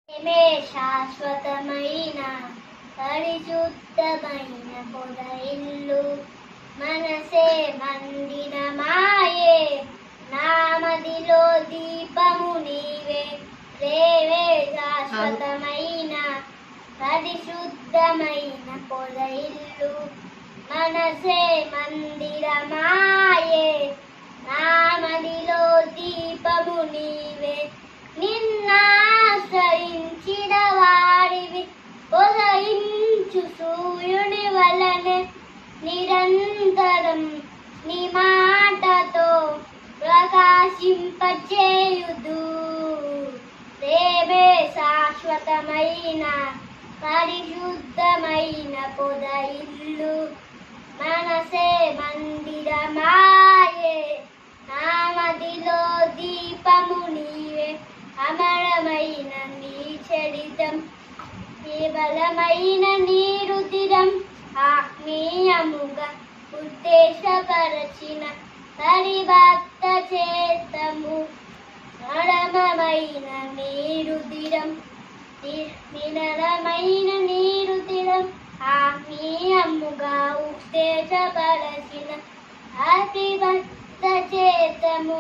ప్రేమే శాశ్వతమైన పరిశుద్ధమైన పొద ఇల్లు మనసే మందిరమాయే నామదిలో దీపము నీవే ప్రేమే శాశ్వతమైన పరిశుద్ధమైన పొద ఇల్లు మనసే మందిరమాయే నామదిలో దీపము నీవే నిన్నాశ్రయించిన వారివి ఉదయించు సూర్యుని వలనే నిరంతరం నీ మాటతో ప్రకాశింపచేయుదు ప్రేమే శాశ్వతమైన పరిశుద్ధమైన పొద ఇల్లు మనసే మందిరమాయే నామదిలో దీపము నీవే అమరమైన నీ చరితం కేవలమైన నీ రుధిరం ఆత్మీయముగా ఉద్దేశపరచిన పరిభక్త చేతము నరమమైన నీ రుధిరం నిరమైన నీ రుధిరం ఆత్మీయముగా ఉద్దేశపరచిన పరిభక్త చేతము